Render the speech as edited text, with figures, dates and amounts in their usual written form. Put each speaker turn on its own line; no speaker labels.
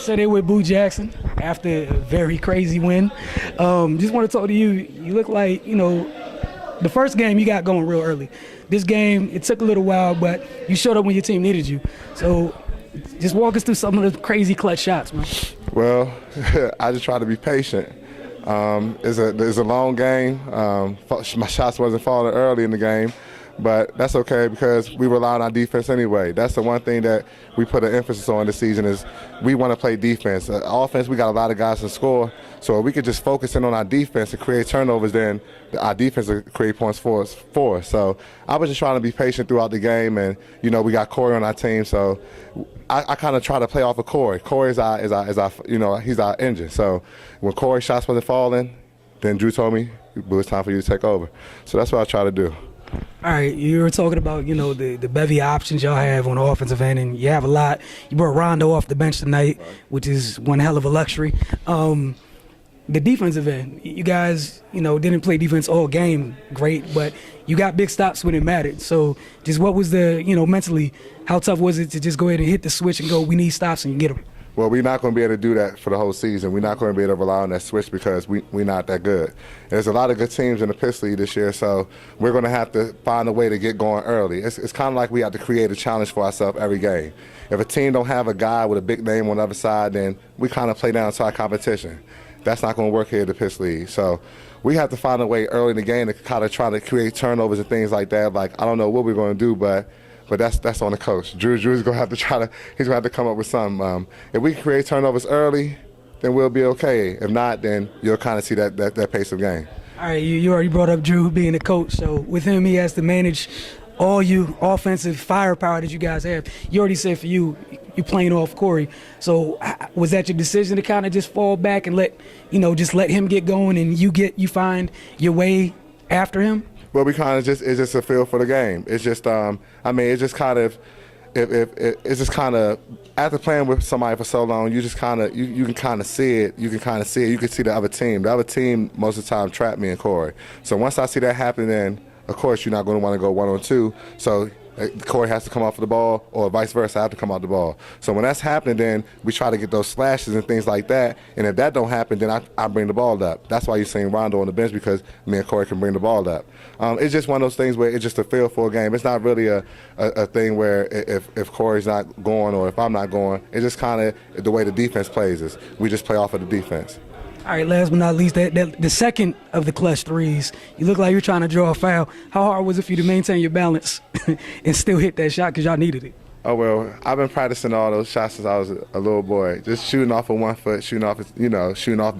yesterday with Boo Jackson after a very crazy win. Just want to talk to you. You look like, the first game you got going real early. This game, it took a little while, but you showed up when your team needed you. So just walk us through some of the crazy clutch shots, man.
Well, I just try to be patient. It's a long game. My shots wasn't falling early in the game, but that's okay because we rely on our defense anyway. That's the one thing that we put an emphasis on this season is we want to play defense. Offense, we got a lot of guys to score, so if we could just focus in on our defense and create turnovers, then our defense will create points for us. So I was just trying to be patient throughout the game, and we got Corey on our team, so I kind of try to play off of Corey. Corey is our he's our engine. So when Corey's shots wasn't falling, then Drew told me it was time for you to take over. So that's what I try to do.
All right, you were talking about, the bevy of options y'all have on the offensive end, and you have a lot. You brought Rondo off the bench tonight, which is one hell of a luxury. The defensive end, you guys, didn't play defense all game great, but you got big stops when it mattered. So just what was the, mentally, how tough was it to just go ahead and hit the switch and go, we need stops, and you get them?
Well, we're not going to be able to do that for the whole season. We're not going to be able to rely on that switch because we're not that good. There's a lot of good teams in the Piss League this year, so we're going to have to find a way to get going early. It's kind of like we have to create a challenge for ourselves every game. If a team don't have a guy with a big name on the other side, then we kind of play down to our competition. That's not going to work here at the Piss League. So we have to find a way early in the game to kind of try to create turnovers and things like that. Like, I don't know what we're going to do, but that's on the coach. Drew's going to have to he's going to have to come up with something. If we create turnovers early, then we'll be okay. If not, then you'll kind of see that pace of game.
All right, you already brought up Drew being the coach. So with him, he has to manage all you offensive firepower that you guys have. You already said for you playing off Corey. So was that your decision to kind of just fall back and let him get going and you find your way after him?
Well, we kind of it's just a feel for the game. It's just, it's just kind of, it's just kind of, after playing with somebody for so long, you just kind of, you can kind of see it. You can kind of see it. You can see the other team. The other team most of the time trapped me and Corey. So once I see that happen, then of course you're not going to want to go 1-on-2. So Corey has to come off the ball, or vice versa, I have to come off the ball. So when that's happening, then we try to get those slashes and things like that. And if that don't happen, then I bring the ball up. That's why you're seeing Rondo on the bench, because me and Corey can bring the ball up. It's just one of those things where it's just a feel for a game. It's not really a thing where if Corey's not going or if I'm not going, it's just kind of the way the defense plays us. We just play off of the defense.
All right, last but not least, the second of the clutch threes, you look like you're trying to draw a foul. How hard was it for you to maintain your balance and still hit that shot because y'all needed it?
Oh, well, I've been practicing all those shots since I was a little boy, just shooting off of 1 foot, shooting off